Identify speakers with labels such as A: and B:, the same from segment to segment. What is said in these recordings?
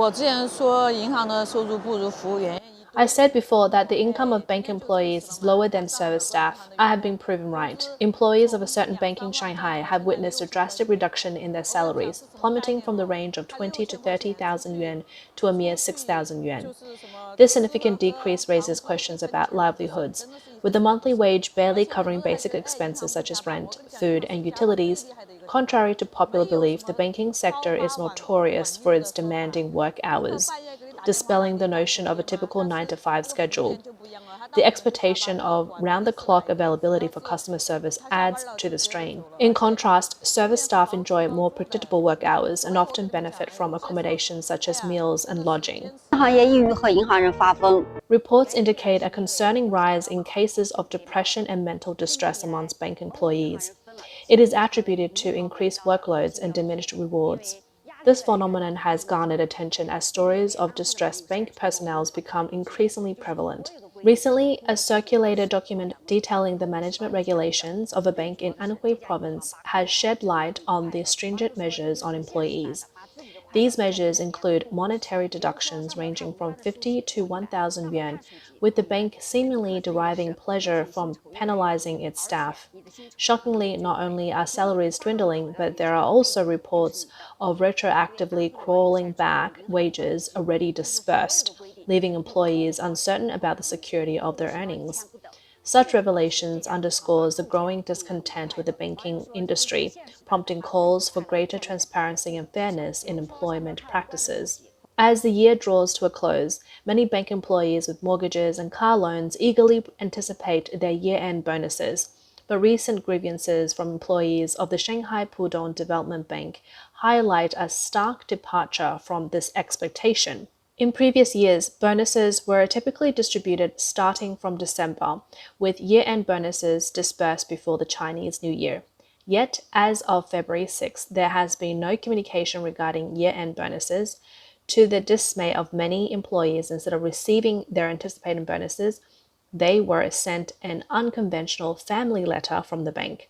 A: I said before that the income of bank employees is lower than service staff. I have been proven right. Employees of a certain bank in Shanghai have witnessed a drastic reduction in their salaries, plummeting from the range of 20 to 30,000 yuan to a mere 6,000 yuan. This significant decrease raises questions about livelihoods. With the monthly wage barely covering basic expenses such as rent, food, and utilities, contrary to popular belief, the banking sector is notorious for its demanding work hours, dispelling the notion of a typical 9-to-5 schedule. The expectation of round-the-clock availability for customer service adds to the strain. In contrast, service staff enjoy more predictable work hours and often benefit from accommodations such as meals and lodging. Reports indicate a concerning rise in cases of depression and mental distress amongst bank employees. It is attributed to increased workloads and diminished rewards. This phenomenon has garnered attention as stories of distressed bank personnel become increasingly prevalent. Recently, a circulated document detailing the management regulations of a bank in Anhui province has shed light on the stringent measures on employees. These measures include monetary deductions ranging from 50 to 1,000 yuan, with the bank seemingly deriving pleasure from penalizing its staff. Shockingly, not only are salaries dwindling, but there are also reports of retroactively crawling back wages already dispersed, leaving employees uncertain about the security of their earnings. Such revelations underscores the growing discontent with the banking industry, prompting calls for greater transparency and fairness in employment practices. As the year draws to a close, many bank employees with mortgages and car loans eagerly anticipate their year-end bonuses. But recent grievances from employees of the Shanghai Pudong Development Bank highlight a stark departure from this expectation. In previous years, bonuses were typically distributed starting from December, with year-end bonuses dispersed before the Chinese New Year. Yet, as of February 6, there has been no communication regarding year-end bonuses. To the dismay of many employees, instead of receiving their anticipated bonuses, they were sent an unconventional family letter from the bank.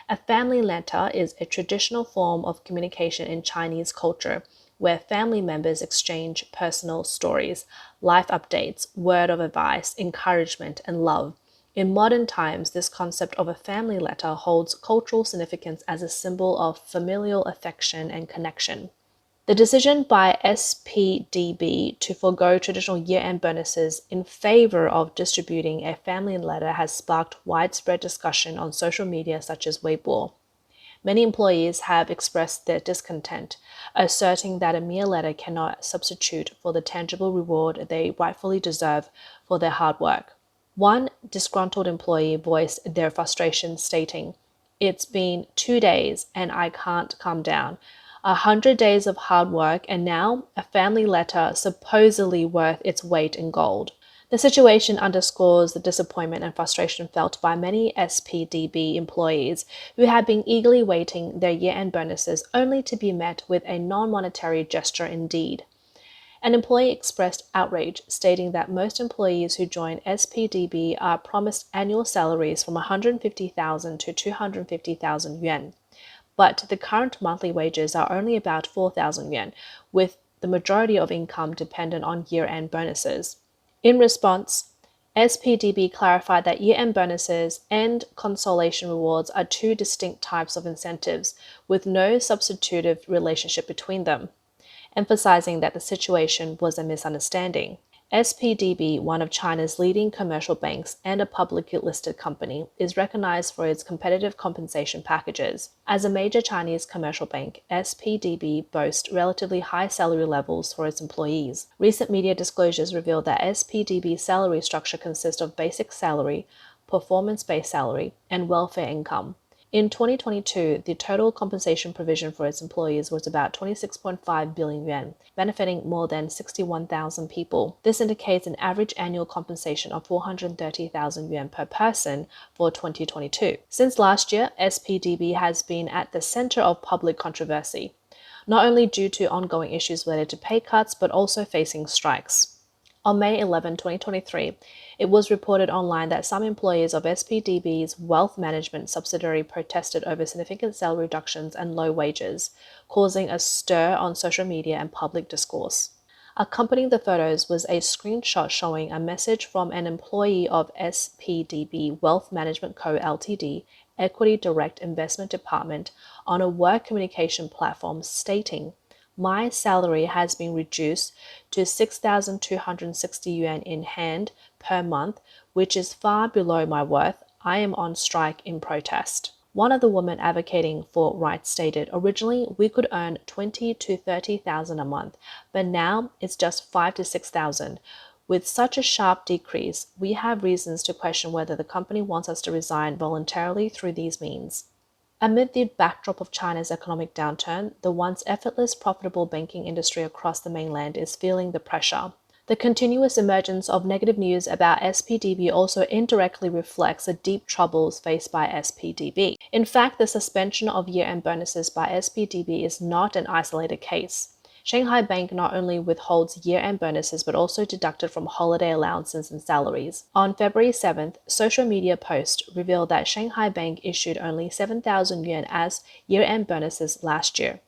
A: A family letter is a traditional form of communication in Chinese culture, where family members exchange personal stories, life updates, word of advice, encouragement, and love. In modern times, this concept of a family letter holds cultural significance as a symbol of familial affection and connection. The decision by SPDB to forego traditional year-end bonuses in favor of distributing a family letter has sparked widespread discussion on social media such as Weibo. Many employees have expressed their discontent, asserting that a mere letter cannot substitute for the tangible reward they rightfully deserve for their hard work. One disgruntled employee voiced their frustration, stating, "It's been 2 days and I can't calm down. 100 days of hard work and now a family letter supposedly worth its weight in gold." The situation underscores the disappointment and frustration felt by many SPDB employees who have been eagerly waiting their year-end bonuses only to be met with a non-monetary gesture indeed. An employee expressed outrage, stating that most employees who join SPDB are promised annual salaries from 150,000 to 250,000 yuan. But the current monthly wages are only about 4,000 yuan, with the majority of income dependent on year-end bonuses. In response, SPDB clarified that year-end bonuses and consolation rewards are two distinct types of incentives, with no substitutive relationship between them, emphasizing that the situation was a misunderstanding. SPDB, one of China's leading commercial banks and a publicly listed company, is recognized for its competitive compensation packages. As a major Chinese commercial bank, SPDB boasts relatively high salary levels for its employees. Recent media disclosures reveal that SPDB's salary structure consists of basic salary, performance-based salary, and welfare income. In 2022, the total compensation provision for its employees was about 26.5 billion yuan, benefiting more than 61,000 people. This indicates an average annual compensation of 430,000 yuan per person for 2022. Since last year, SPDB has been at the center of public controversy, not only due to ongoing issues related to pay cuts, but also facing strikes. On May 11, 2023, it was reported online that some employees of SPDB's wealth management subsidiary protested over significant salary reductions and low wages, causing a stir on social media and public discourse. Accompanying the photos was a screenshot showing a message from an employee of SPDB Wealth Management Co. Ltd. Equity Direct Investment Department on a work communication platform stating, "My salary has been reduced to 6,260 yuan in hand per month, which is far below my worth. I am on strike in protest." One of the women advocating for rights stated, "Originally, we could earn 20 to 30,000 a month, but now it's just 5 to 6,000. With such a sharp decrease, we have reasons to question whether the company wants us to resign voluntarily through these means." Amid the backdrop of China's economic downturn, the once effortless, profitable banking industry across the mainland is feeling the pressure. The continuous emergence of negative news about SPDB also indirectly reflects the deep troubles faced by SPDB. In fact, the suspension of year-end bonuses by SPDB is not an isolated case. Shanghai Bank not only withholds year-end bonuses but also deducted from holiday allowances and salaries. On February 7th, social media post revealed that Shanghai Bank issued only 7,000 yuan as year-end bonuses last year.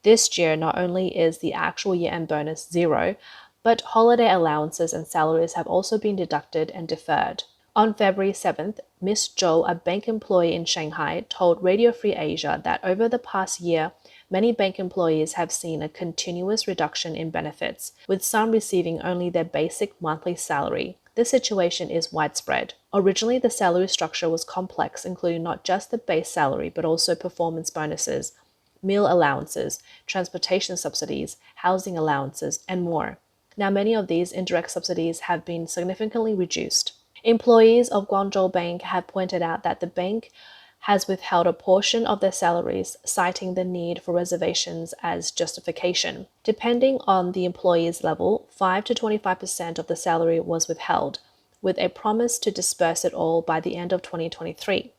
A: This year, not only is the actual year-end bonus zero, but holiday allowances and salaries have also been deducted and deferred. On February 7th, Ms. Zhou, a bank employee in Shanghai, told Radio Free Asia that over the past year, many bank employees have seen a continuous reduction in benefits, with some receiving only their basic monthly salary. This situation is widespread. Originally, the salary structure was complex, including not just the base salary, but also performance bonuses, meal allowances, transportation subsidies, housing allowances, and more. Now, many of these indirect subsidies have been significantly reduced. Employees of Guangzhou Bank have pointed out that the bank has withheld a portion of their salaries, citing the need for reservations as justification. Depending on the employee's level, 5 to 25% of the salary was withheld, with a promise to disperse it all by the end of 2023.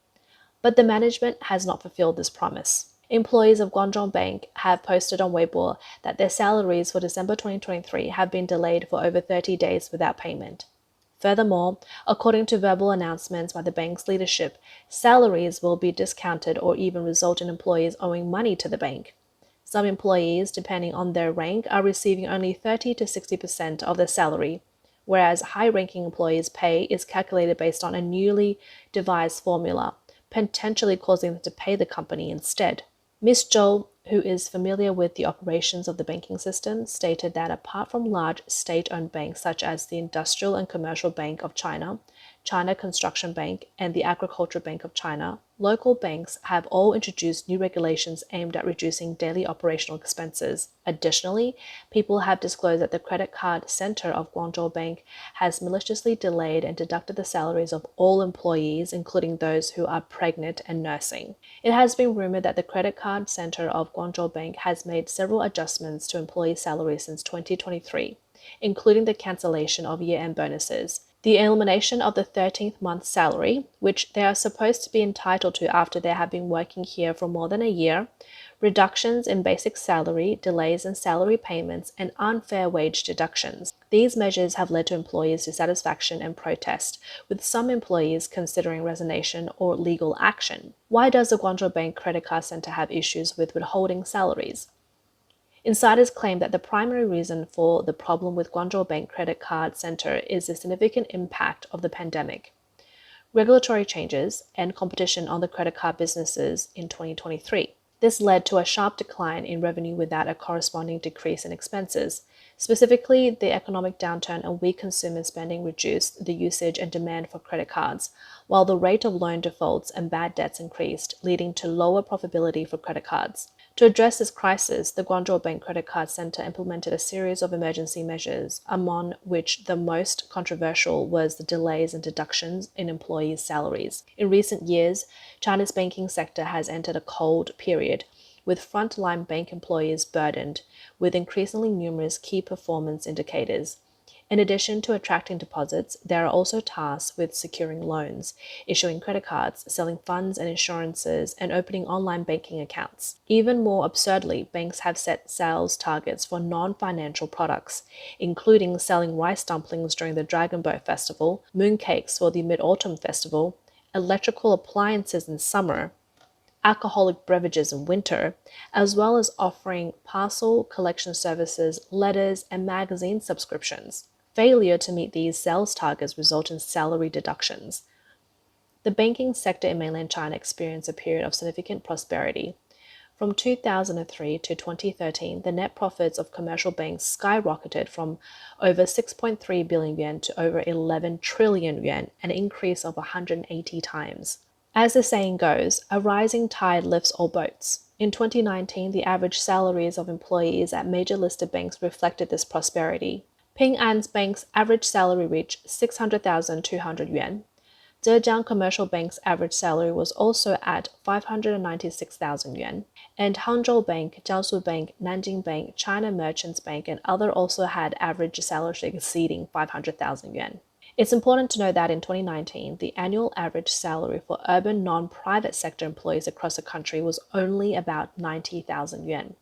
A: But the management has not fulfilled this promise. Employees of Guangzhou Bank have posted on Weibo that their salaries for December 2023 have been delayed for over 30 days without payment. Furthermore, according to verbal announcements by the bank's leadership, salaries will be discounted or even result in employees owing money to the bank. Some employees, depending on their rank, are receiving only 30 to 60% of their salary, whereas high-ranking employees' pay is calculated based on a newly devised formula, potentially causing them to pay the company instead. Ms. Zhou, who is familiar with the operations of the banking system, stated that apart from large state-owned banks such as the Industrial and Commercial Bank of China, China Construction Bank, and the Agricultural Bank of China, local banks have all introduced new regulations aimed at reducing daily operational expenses. Additionally, people have disclosed that the credit card center of Guangzhou Bank has maliciously delayed and deducted the salaries of all employees, including those who are pregnant and nursing. It has been rumored that the credit card center of Guangzhou Bank has made several adjustments to employee salaries since 2023, including the cancellation of year-end bonuses, the elimination of the 13th month salary, which they are supposed to be entitled to after they have been working here for more than a year, reductions in basic salary, delays in salary payments, and unfair wage deductions. These measures have led to employees' dissatisfaction and protest, with some employees considering resignation or legal action. Why does the Guangzhou Bank Credit Card Center have issues with withholding salaries? Insiders claim that the primary reason for the problem with Guangzhou Bank Credit Card Center is the significant impact of the pandemic, regulatory changes, and competition on the credit card businesses in 2023. This led to a sharp decline in revenue without a corresponding decrease in expenses. Specifically, the economic downturn and weak consumer spending reduced the usage and demand for credit cards, while the rate of loan defaults and bad debts increased, leading to lower profitability for credit cards. To address this crisis, the Guangzhou Bank Credit Card Center implemented a series of emergency measures, among which the most controversial was the delays and deductions in employees' salaries. In recent years, China's banking sector has entered a cold period, with frontline bank employees burdened with increasingly numerous key performance indicators. In addition to attracting deposits, they are also tasked with securing loans, issuing credit cards, selling funds and insurances, and opening online banking accounts. Even more absurdly, banks have set sales targets for non-financial products, including selling rice dumplings during the Dragon Boat Festival, mooncakes for the Mid-Autumn Festival, electrical appliances in summer, alcoholic beverages in winter, as well as offering parcel collection services, letters, and magazine subscriptions. Failure to meet these sales targets result in salary deductions. The banking sector in mainland China experienced a period of significant prosperity. From 2003 to 2013, the net profits of commercial banks skyrocketed from over 6.3 billion yuan to over 11 trillion yuan, an increase of 180 times. As the saying goes, a rising tide lifts all boats. In 2019, the average salaries of employees at major listed banks reflected this prosperity. Ping An's bank's average salary reached 600,200 yuan. Zhejiang Commercial Bank's average salary was also at 596,000 yuan. And Hangzhou Bank, Jiangsu Bank, Nanjing Bank, China Merchants Bank, and others also had average salaries exceeding 500,000 yuan. It's important to note that in 2019, the annual average salary for urban non-private sector employees across the country was only about 90,000 yuan.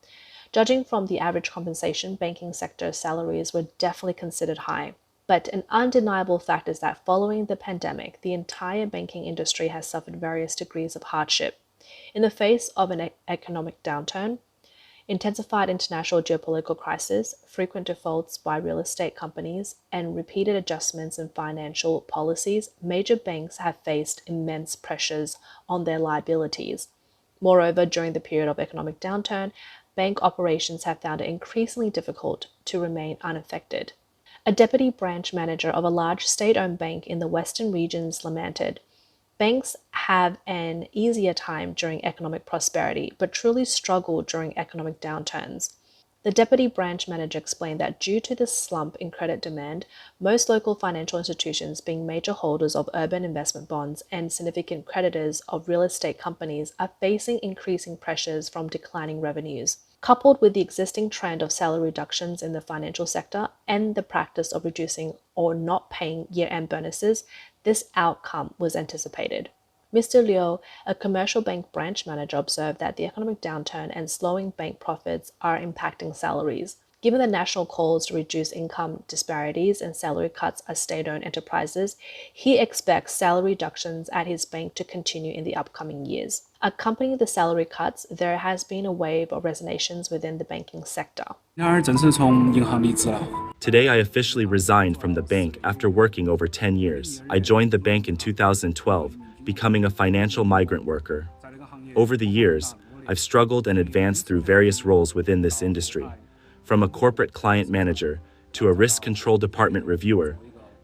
A: Judging from the average compensation, banking sector salaries were definitely considered high. But an undeniable fact is that following the pandemic, the entire banking industry has suffered various degrees of hardship. In the face of an economic downturn, intensified international geopolitical crisis, frequent defaults by real estate companies, and repeated adjustments in financial policies, major banks have faced immense pressures on their liabilities. Moreover, during the period of economic downturn, bank operations have found it increasingly difficult to remain unaffected. A deputy branch manager of a large state-owned bank in the western regions lamented, "Banks have an easier time during economic prosperity, but truly struggle during economic downturns." The deputy branch manager explained that due to the slump in credit demand, most local financial institutions, being major holders of urban investment bonds and significant creditors of real estate companies, are facing increasing pressures from declining revenues. Coupled with the existing trend of salary reductions in the financial sector and the practice of reducing or not paying year-end bonuses, this outcome was anticipated. Mr. Liu, a commercial bank branch manager, observed that the economic downturn and slowing bank profits are impacting salaries. Given the national calls to reduce income disparities and salary cuts at state-owned enterprises, he expects salary reductions at his bank to continue in the upcoming years. Accompanying the salary cuts, there has been a wave of resignations within the banking sector.
B: Today, I officially resigned from the bank after working over 10 years. I joined the bank in 2012, becoming a financial migrant worker. Over the years, I've struggled and advanced through various roles within this industry, from a corporate client manager to a risk control department reviewer,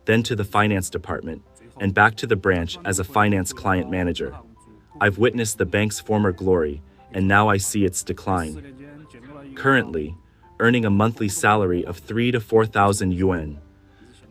B: then to the finance department, and back to the branch as a finance client manager. I've witnessed the bank's former glory, and now I see its decline. Currently, earning a monthly salary of 3,000 to 4,000 yuan,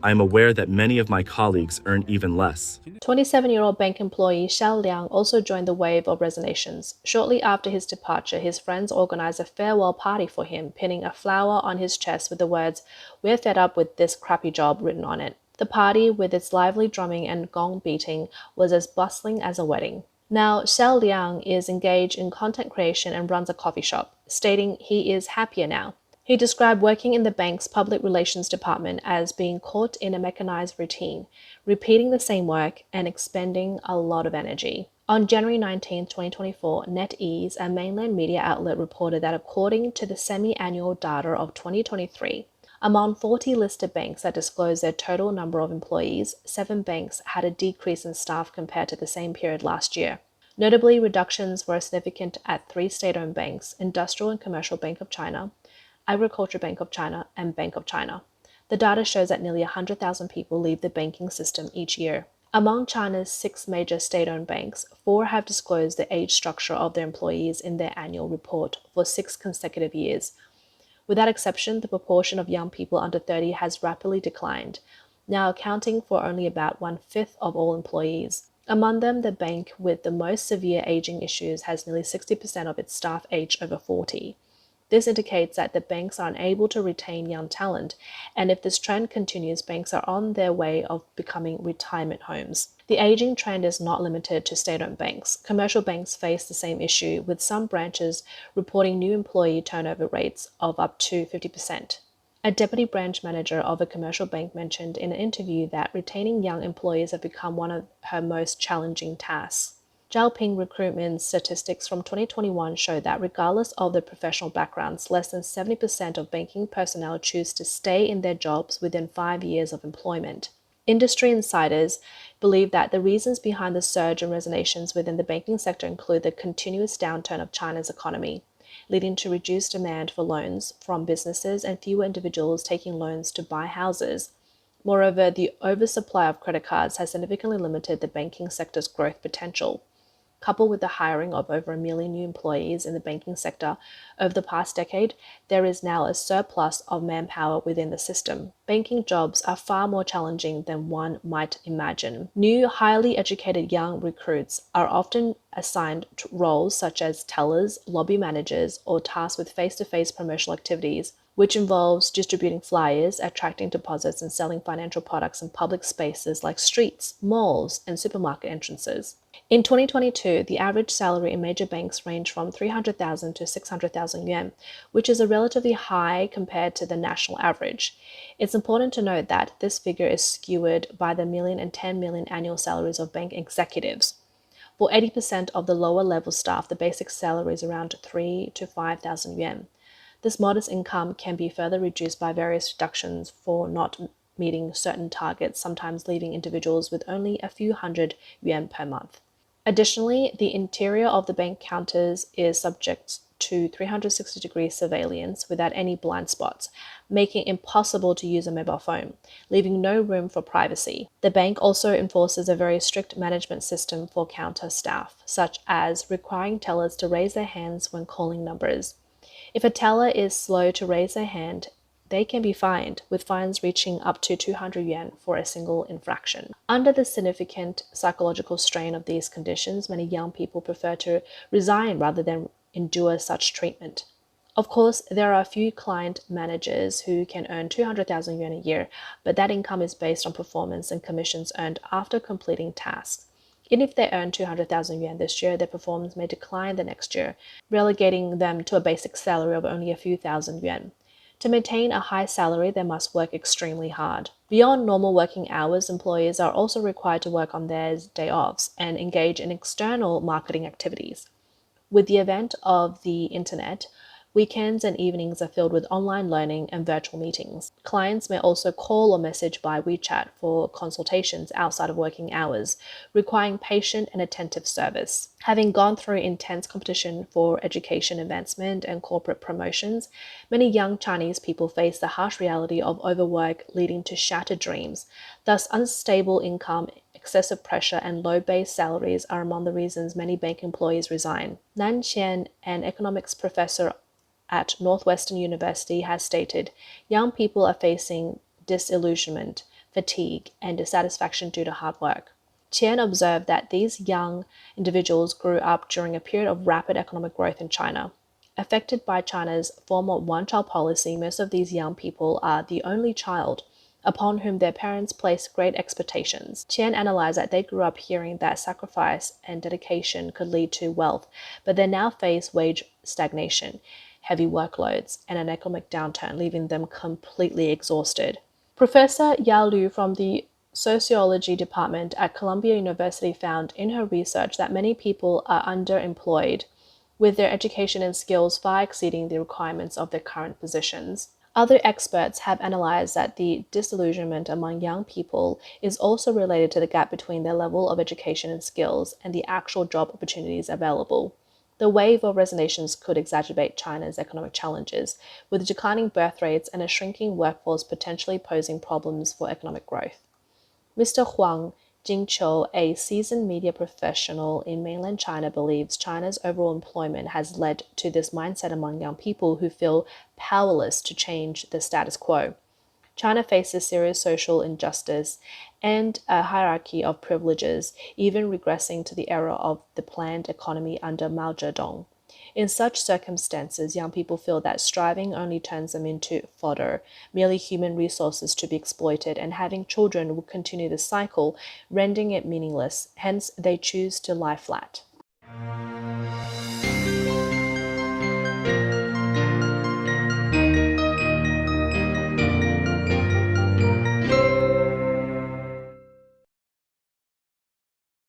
B: I am aware that many of my colleagues earn even less.
A: 27-year-old bank employee Xiao Liang also joined the wave of resignations. Shortly after his departure, his friends organized a farewell party for him, pinning a flower on his chest with the words, "We're fed up with this crappy job," written on it. The party, with its lively drumming and gong beating, was as bustling as a wedding. Now, Xiao Liang is engaged in content creation and runs a coffee shop, stating he is happier now. He described working in the bank's public relations department as being caught in a mechanized routine, repeating the same work and expending a lot of energy. On January 19, 2024, NetEase, a mainland media outlet, reported that according to the semi-annual data of 2023, among 40 listed banks that disclosed their total number of employees, 7 banks had a decrease in staff compared to the same period last year. Notably, reductions were significant at 3 state-owned banks, Industrial and Commercial Bank of China, Agriculture Bank of China, and Bank of China. The data shows that nearly 100,000 people leave the banking system each year. Among China's 6 major state-owned banks, 4 have disclosed the age structure of their employees in their annual report for 6 consecutive years. With that exception, the proportion of young people under 30 has rapidly declined, now accounting for only about 1/5 of all employees. Among them, the bank with the most severe aging issues has nearly 60% of its staff aged over 40. This indicates that the banks are unable to retain young talent, and if this trend continues, banks are on their way of becoming retirement homes. The aging trend is not limited to state-owned banks. Commercial banks face the same issue, with some branches reporting new employee turnover rates of up to 50%. A deputy branch manager of a commercial bank mentioned in an interview that retaining young employees have become one of her most challenging tasks. Zhaopin recruitment statistics from 2021 show that regardless of their professional backgrounds, less than 70% of banking personnel choose to stay in their jobs within 5 years of employment. Industry insiders believe that the reasons behind the surge in resignations within the banking sector include the continuous downturn of China's economy, leading to reduced demand for loans from businesses and fewer individuals taking loans to buy houses. Moreover, the oversupply of credit cards has significantly limited the banking sector's growth potential. Coupled with the hiring of over 1 million new employees in the banking sector over the past decade, there is now a surplus of manpower within the system. Banking jobs are far more challenging than one might imagine. New, highly educated young recruits are often assigned to roles such as tellers, lobby managers, or tasked with face-to-face promotional activities, which involves distributing flyers, attracting deposits, and selling financial products in public spaces like streets, malls, and supermarket entrances. In 2022, the average salary in major banks ranged from 300,000 to 600,000 yuan, which is a relatively high compared to the national average. It's important to note that this figure is skewed by the million and 10 million annual salaries of bank executives. For 80% of the lower level staff, the basic salary is around 3 to 5,000 yuan. This modest income can be further reduced by various deductions for not meeting certain targets, sometimes leaving individuals with only a few hundred yuan per month. Additionally, the interior of the bank counters is subject to 360-degree surveillance without any blind spots, making it impossible to use a mobile phone, leaving no room for privacy. The bank also enforces a very strict management system for counter staff, such as requiring tellers to raise their hands when calling numbers. If a teller is slow to raise their hand, they can be fined, with fines reaching up to 200 yuan for a single infraction. Under the significant psychological strain of these conditions, many young people prefer to resign rather than endure such treatment. Of course, there are a few client managers who can earn 200,000 yuan a year, but that income is based on performance and commissions earned after completing tasks. Even if they earn 200,000 yuan this year, their performance may decline the next year, relegating them to a basic salary of only a few thousand yuan. To maintain a high salary, they must work extremely hard. Beyond normal working hours, employees are also required to work on their day offs and engage in external marketing activities. With the advent of the internet, weekends and evenings are filled with online learning and virtual meetings. Clients may also call or message by WeChat for consultations outside of working hours, requiring patient and attentive service. Having gone through intense competition for education advancement and corporate promotions, many young Chinese people face the harsh reality of overwork leading to shattered dreams. Thus, unstable income, excessive pressure, and low base salaries are among the reasons many bank employees resign. Nan Qian, an economics professor at Northwestern University, has stated, young people are facing disillusionment, fatigue, and dissatisfaction due to hard work. Qian observed that these young individuals grew up during a period of rapid economic growth in China. Affected by China's former one-child policy, most of these young people are the only child, upon whom their parents place great expectations. Qian analyzed that they grew up hearing that sacrifice and dedication could lead to wealth, but they now face wage stagnation, heavy workloads, and an economic downturn, leaving them completely exhausted. Professor Yao Liu from the Sociology Department at Columbia University found in her research that many people are underemployed, with their education and skills far exceeding the requirements of their current positions. Other experts have analyzed that the disillusionment among young people is also related to the gap between their level of education and skills and the actual job opportunities available. The wave of resignations could exacerbate China's economic challenges, with declining birth rates and a shrinking workforce potentially posing problems for economic growth. Mr. Huang Jingqiu, a seasoned media professional in mainland China, believes China's overall employment has led to this mindset among young people who feel powerless to change the status quo. China faces serious social injustice and a hierarchy of privileges, even regressing to the era of the planned economy under Mao Zedong. In such circumstances, young people feel that striving only turns them into fodder, merely human resources to be exploited, and having children will continue the cycle, rendering it meaningless. Hence, they choose to lie flat.